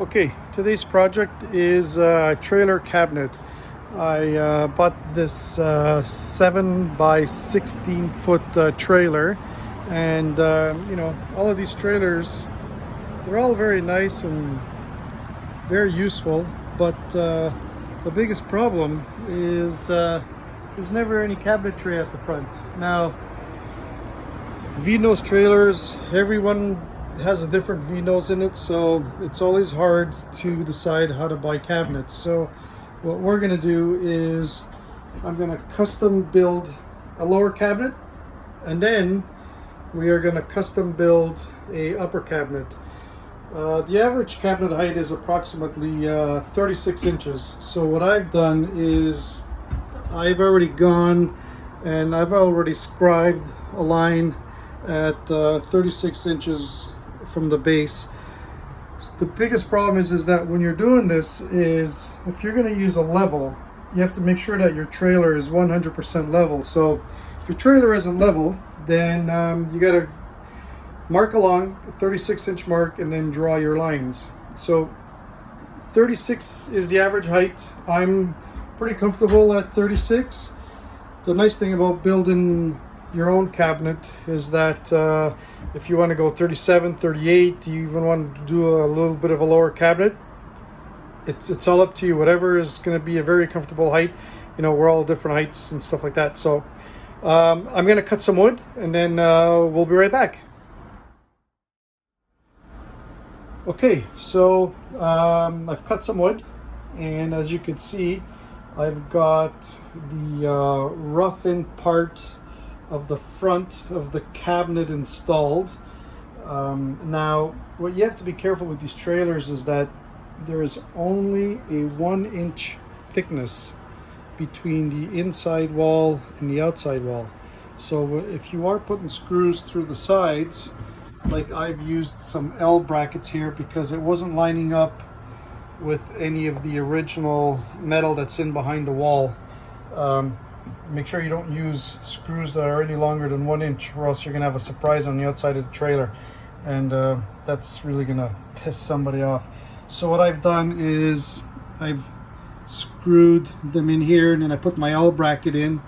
Okay, today's project is a trailer cabinet. I bought this 7 by 16 foot trailer, and all of these trailers, they're all very nice and very useful, but the biggest problem is there's never any cabinetry at the front. Now, V-nose trailers, everyone has a different V-nose in it, so it's always hard to decide how to buy cabinets. So what we're going to do is I'm going to custom build a lower cabinet, and then we are going to custom build a upper cabinet. The average cabinet height is approximately 36 inches. So what I've done is I've already gone and I've already scribed a line at 36 inches from the base. The biggest problem is that when you're doing this is if you're going to use a level, you have to make sure that your trailer is 100% level. So if your trailer isn't level, then you got to mark along a 36-inch mark and then draw your lines. So 36 is the average height. I'm pretty comfortable at 36. The nice thing about building your own cabinet is that if you want to go 37, 38, you even want to do a little bit of a lower cabinet, it's all up to you. Whatever is going to be a very comfortable height. You know, we're all different heights and stuff like that. So I'm going to cut some wood, and then we'll be right back. Okay, so I've cut some wood, and as you can see, I've got the rough-in part of the front of the cabinet installed. Now, what you have to be careful with these trailers is that there is only a 1-inch thickness between the inside wall and the outside wall. So if you are putting screws through the sides, like I've used some L brackets here because it wasn't lining up with any of the original metal that's in behind the wall. Make sure you don't use screws that are any longer than 1 inch, or else you're gonna have a surprise on the outside of the trailer, and that's really gonna piss somebody off. So what I've done is I've screwed them in here, and then I put my L bracket in.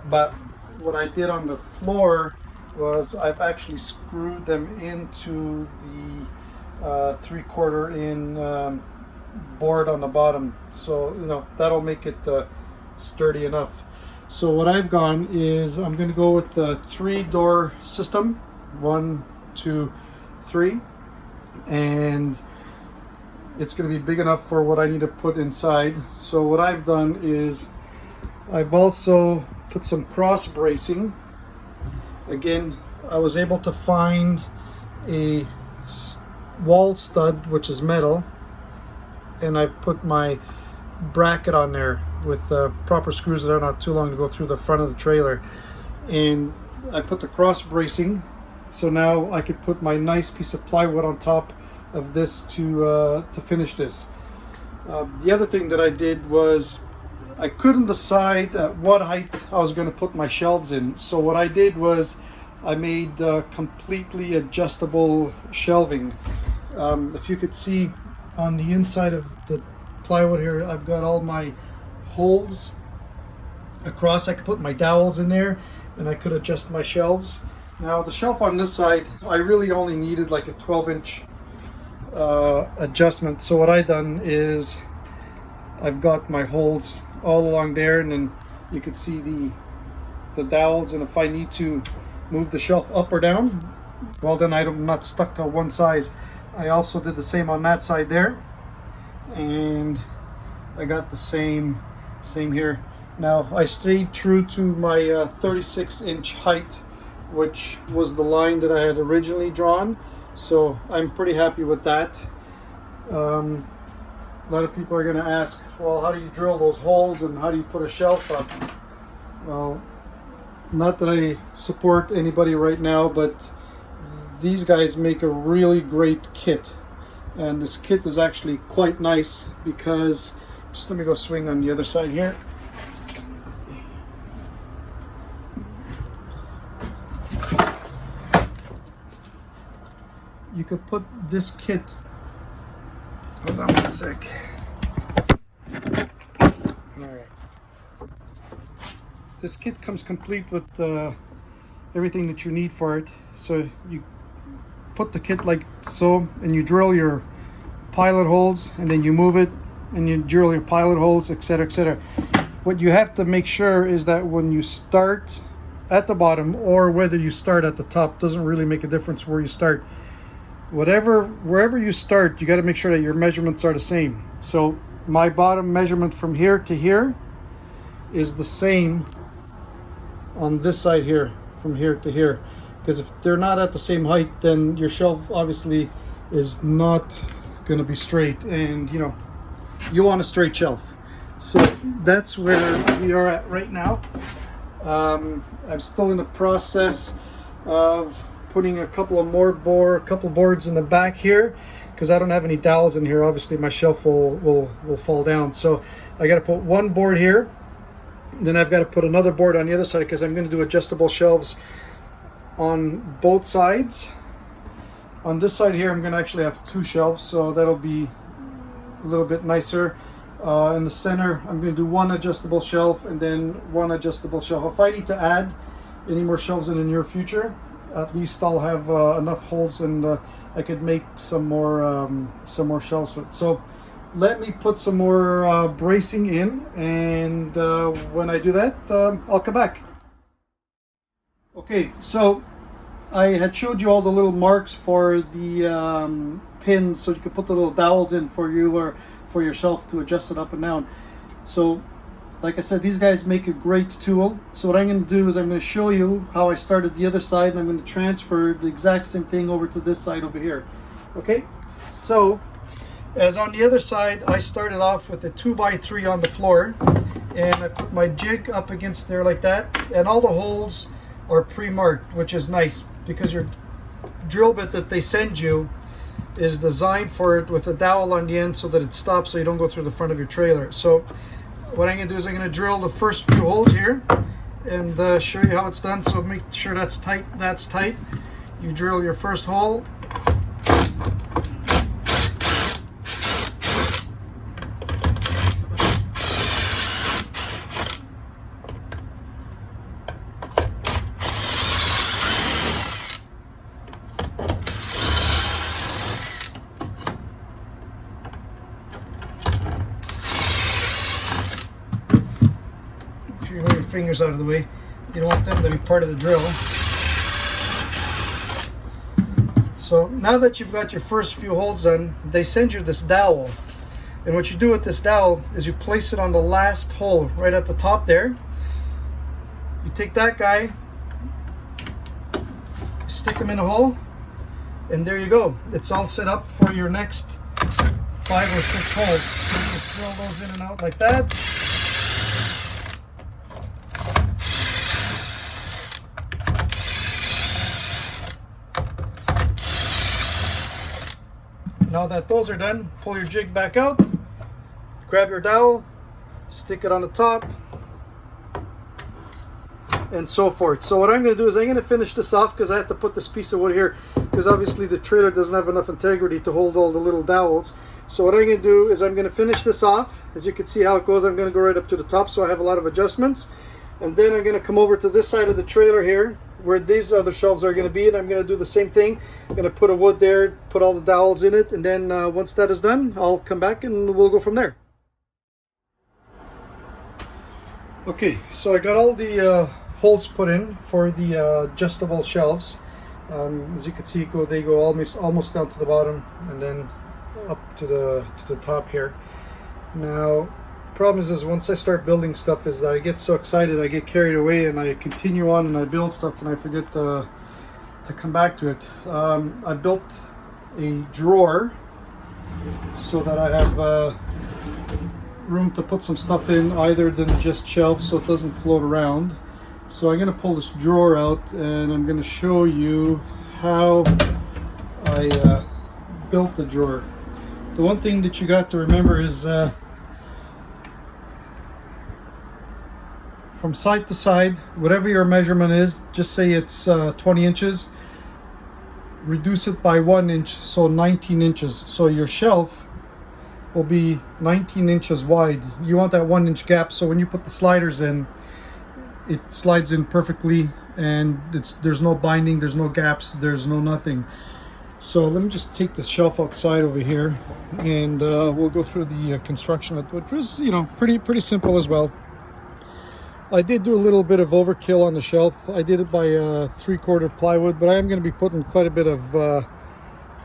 But what I did on the floor was I've actually screwed them into the 3/4 in board on the bottom, so that'll make it sturdy enough. So what I've gone is I'm going to go with the 3-door system, 1, 2, 3, and it's going to be big enough for what I need to put inside. So what I've done is I've also put some cross bracing. Again, I was able to find a wall stud, which is metal, and I've put my bracket on there with proper screws that are not too long to go through the front of the trailer, and I put the cross bracing, so now I could put my nice piece of plywood on top of this to finish this. The other thing that I did was I couldn't decide at what height I was going to put my shelves in, so what I did was I made completely adjustable shelving. If you could see on the inside of the plywood here, I've got all my holes across. I could put my dowels in there, and I could adjust my shelves. Now the shelf on this side, I really only needed like a 12-inch adjustment. So what I've done is I've got my holes all along there, and then you could see the dowels, and if I need to move the shelf up or down, well, then I'm not stuck to one size. I also did the same on that side there, and I got the same here. Now I stayed true to my 36-inch height, which was the line that I had originally drawn, so I'm pretty happy with that. A lot of people are going to ask, well, how do you drill those holes and how do you put a shelf up? Well, not that I support anybody right now, but these guys make a really great kit, and this kit is actually quite nice because, just let me go swing on the other side here. You could put this kit Hold on one sec. Alright. This kit comes complete with everything that you need for it. So you put the kit like so, and you drill your pilot holes, and then you move it, and you drill your pilot holes, etc., etc. What you have to make sure is that when you start at the bottom or whether you start at the top, doesn't really make a difference where you start. Wherever you start, you got to make sure that your measurements are the same. So my bottom measurement from here to here is the same on this side here, from here to here, because if they're not at the same height, then your shelf obviously is not going to be straight, and you know, you want a straight shelf. So that's where we are at right now. I'm still in the process of putting a couple boards in the back here, because I don't have any dowels in here. Obviously my shelf will fall down, so I got to put one board here, then I've got to put another board on the other side, because I'm going to do adjustable shelves on both sides. On this side here I'm going to actually have two shelves, so that'll be a little bit nicer. In the center I'm going to do one adjustable shelf and then one adjustable shelf. If I need to add any more shelves in the near future, at least I'll have enough holes, and I could make some more shelves with. So let me put some more bracing in, and when I do that, I'll come back. Okay, so I had showed you all the little marks for the pins, so you could put the little dowels in for you or for your shelf to adjust it up and down. So like I said, these guys make a great tool. So what I'm going to do is I'm going to show you how I started the other side, and I'm going to transfer the exact same thing over to this side over here. Okay, so as on the other side, I started off with a 2x3 on the floor, and I put my jig up against there like that, and all the holes are pre-marked, which is nice because your drill bit that they send you is designed for it with a dowel on the end so that it stops, so you don't go through the front of your trailer. So what I'm going to do is I'm going to drill the first few holes here and show you how it's done. So make sure that's tight. That's tight. You drill your first hole. Fingers out of the way. You don't want them to be part of the drill. So now that you've got your first few holes done, they send you this dowel, and what you do with this dowel is you place it on the last hole right at the top there. You take that guy, stick him in a hole, and there you go. It's all set up for your next 5 or 6 holes. So you just drill those in and out like that. Now that those are done, pull your jig back out, grab your dowel, stick it on the top, and so forth. So what I'm going to do is I'm going to finish this off, because I have to put this piece of wood here, because obviously the trailer doesn't have enough integrity to hold all the little dowels. So what I'm going to do is I'm going to finish this off. As you can see how it goes, I'm going to go right up to the top, so I have a lot of adjustments. And then I'm going to come over to this side of the trailer here, where these other shelves are going to be, and I'm going to do the same thing. I'm going to put a wood there, put all the dowels in it, and then once that is done, I'll come back and we'll go from there. Okay, so I got all the holes put in for the adjustable shelves. As you can see, they go almost down to the bottom and then up to the top here. Now, the problem is once I start building stuff is that I get so excited, I get carried away, and I continue on and I build stuff and I forget to come back to it. I built a drawer so that I have room to put some stuff in other than just shelves, so it doesn't float around. So I'm going to pull this drawer out and I'm going to show you how I built the drawer. The one thing that you got to remember is from side to side, whatever your measurement is, just say it's 20 inches, reduce it by 1 inch, so 19 inches. So your shelf will be 19 inches wide. You want that 1 inch gap, so when you put the sliders in, it slides in perfectly, and there's no binding, there's no gaps, there's no nothing. So let me just take the shelf outside over here, and we'll go through the construction of it, which was, you know, pretty simple as well. I did do a little bit of overkill on the shelf. I did it by 3/4 plywood, but I am going to be putting quite a bit of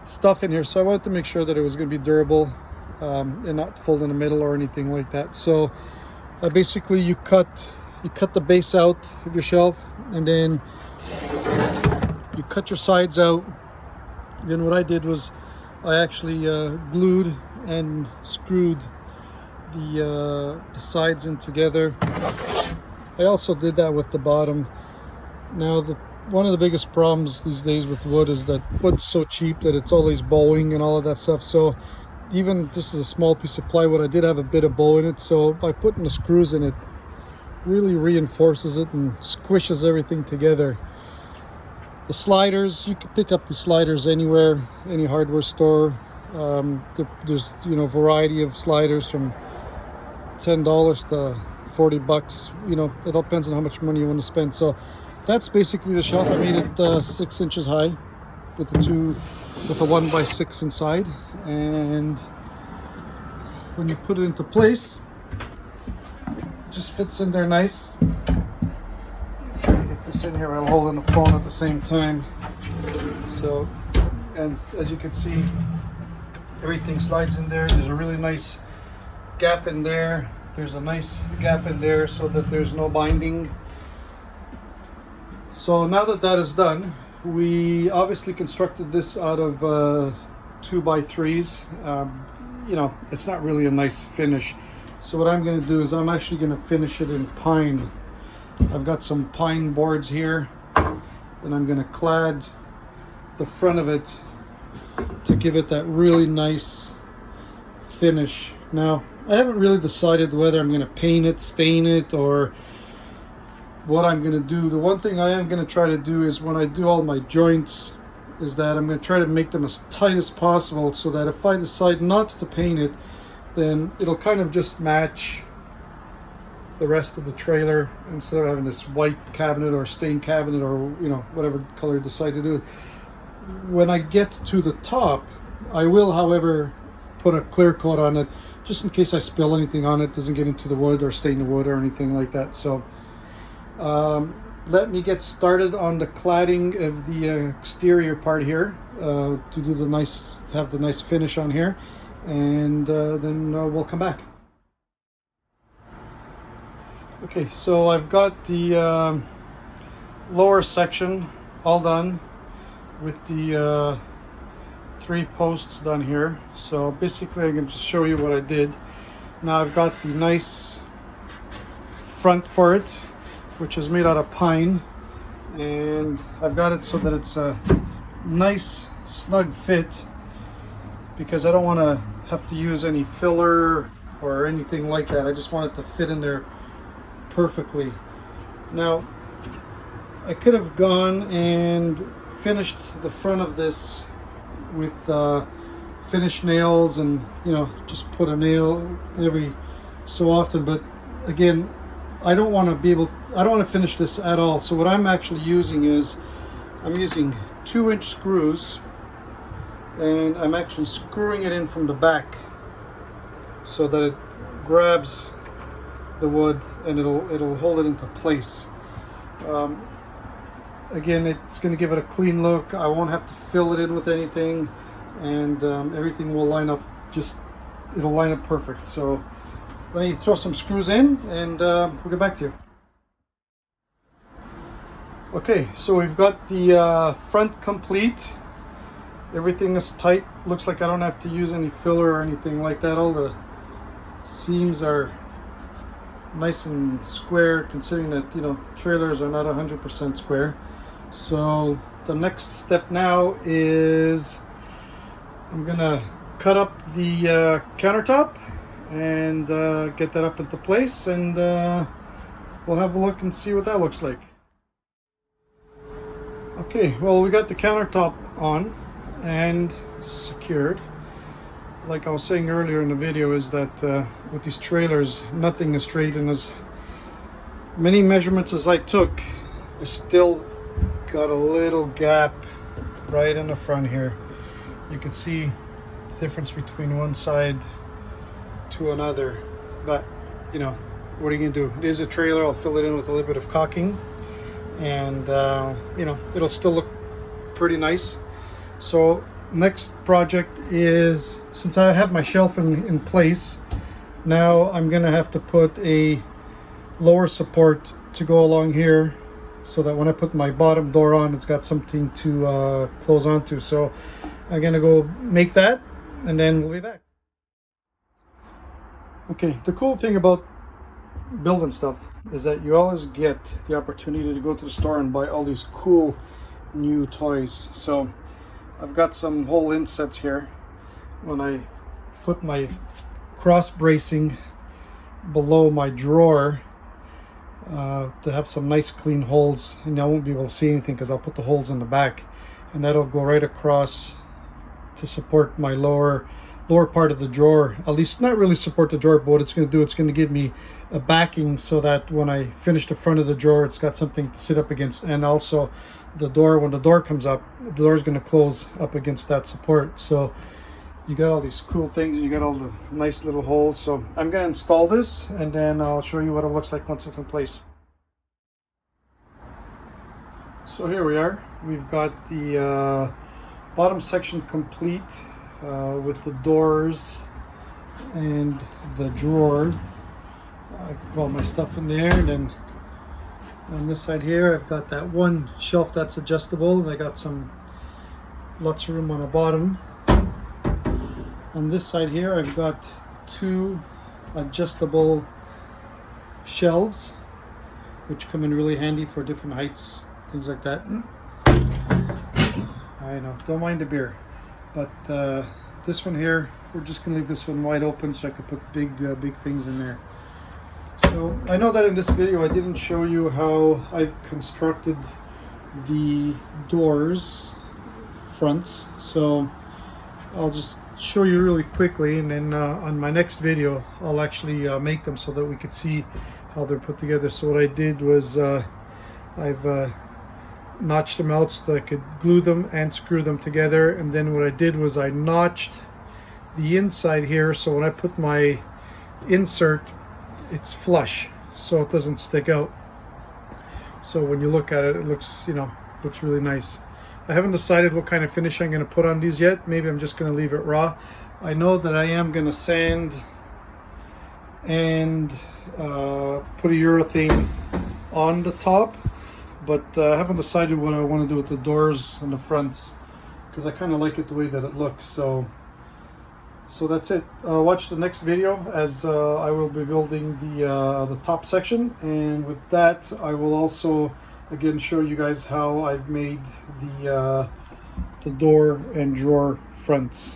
stuff in here, so I wanted to make sure that it was going to be durable and not fold in the middle or anything like that. So basically you cut the base out of your shelf, and then you cut your sides out. Then what I did was I actually glued and screwed the sides in together. I also did that with the bottom. Now one of the biggest problems these days with wood is that wood's so cheap that it's always bowing and all of that stuff. So even this is a small piece of plywood, I did have a bit of bow in it, so by putting the screws in, it really reinforces it and squishes everything together. The sliders, you can pick up the sliders anywhere, any hardware store. There's, you know, variety of sliders from $10 to $40. You know, it all depends on how much money you want to spend. So that's basically the shelf. I made it 6 inches high with a 1x6 inside, and when you put it into place, it just fits in there nice. Try to get this in here while holding the phone at the same time. So, as you can see, everything slides in there. There's a really nice gap in there. There's a nice gap in there so that there's no binding. So now that that is done, we obviously constructed this out of 2x3s. You know, it's not really a nice finish. So what I'm going to do is I'm actually going to finish it in pine. I've got some pine boards here, and I'm going to clad the front of it to give it that really nice finish. Now, I haven't really decided whether I'm going to paint it, stain it, or what I'm going to do. The one thing I am going to try to do is when I do all my joints is that I'm going to try to make them as tight as possible, so that if I decide not to paint it, then it'll kind of just match the rest of the trailer, instead of having this white cabinet or stained cabinet, or, you know, whatever color you decide to do. When I get to the top, I will, however, put a clear coat on it, just in case I spill anything on it, doesn't get into the wood or stain the wood or anything like that. So let me get started on the cladding of the exterior part here, to do have the nice finish on here, and then we'll come back. Okay, so I've got the lower section all done with the 3 posts done here. So basically I'm going to just show you what I did. Now I've got the nice front for it, which is made out of pine, and I've got it so that it's a nice snug fit, because I don't want to have to use any filler or anything like that. I just want it to fit in there perfectly. Now I could have gone and finished the front of this with finished nails, and, you know, just put a nail every so often, but again, I don't want to finish this at all. So what I'm actually using is I'm using 2-inch screws, and I'm actually screwing it in from the back so that it grabs the wood and it'll hold it into place. Again, it's going to give it a clean look. I won't have to fill it in with anything, and everything will line up, it'll line up perfect. So let me throw some screws in, and we'll get back to you. Okay, so we've got the front complete. Everything is tight. Looks like I don't have to use any filler or anything like that. All the seams are nice and square, considering that, you know, trailers are not 100% square. So the next step now is I'm gonna cut up the countertop and get that up into place, and we'll have a look and see what that looks like. Okay, well, we got the countertop on and secured, like I was saying earlier in the video, is that with these trailers, nothing is straight, and as many measurements as I took, I still got a little gap right in the front here. You can see the difference between one side to another, but you know, what are you gonna do? It is a trailer. I'll fill it in with a little bit of caulking, and you know, it'll still look pretty nice. So next project is, since I have my shelf in place, now I'm gonna have to put a lower support to go along here, so that when I put my bottom door on, it's got something to close onto. So I'm gonna go make that, and then we'll be back. Okay, the cool thing about building stuff is that you always get the opportunity to go to the store and buy all these cool new toys. So I've got some hole insets here. When I put my cross bracing below my drawer, to have some nice clean holes, and I won't be able to see anything because I'll put the holes in the back, and that'll go right across to support my lower part of the drawer. At least not really support the drawer, but what it's going to do, it's going to give me a backing so that when I finish the front of the drawer, it's got something to sit up against. And also the door, when the door comes up, the door is going to close up against that support. So you got all these cool things, and you got all the nice little holes. So I'm going to install this, and then I'll show you what it looks like once it's in place. So here we are. We've got the bottom section complete, with the doors and the drawer. I can put all my stuff in there, and then on this side here I've got that one shelf that's adjustable, and I got lots of room on the bottom. On this side here I've got two adjustable shelves, which come in really handy for different heights, things like that. I know, don't mind the beer. But this one here, we're just gonna leave this one wide open so I could put big things in there. So I know that in this video I didn't show you how I've constructed the doors fronts, so I'll just show you really quickly, and then on my next video I'll actually make them so that we could see how they're put together. So what I did was I've notched them out so that I could glue them and screw them together, and then what I did was I notched the inside here, so when I put my insert, it's flush so it doesn't stick out. So when you look at it, it looks, you know, looks really nice. I haven't decided what kind of finish I'm going to put on these yet. Maybe I'm just going to leave it raw. I know that I am going to sand and put a urethane on the top, but I haven't decided what I want to do with the doors and the fronts, because I kind of like it the way that it looks. So that's it. Watch the next video, as I will be building the top section, and with that I will also again show you guys how I've made the door and drawer fronts.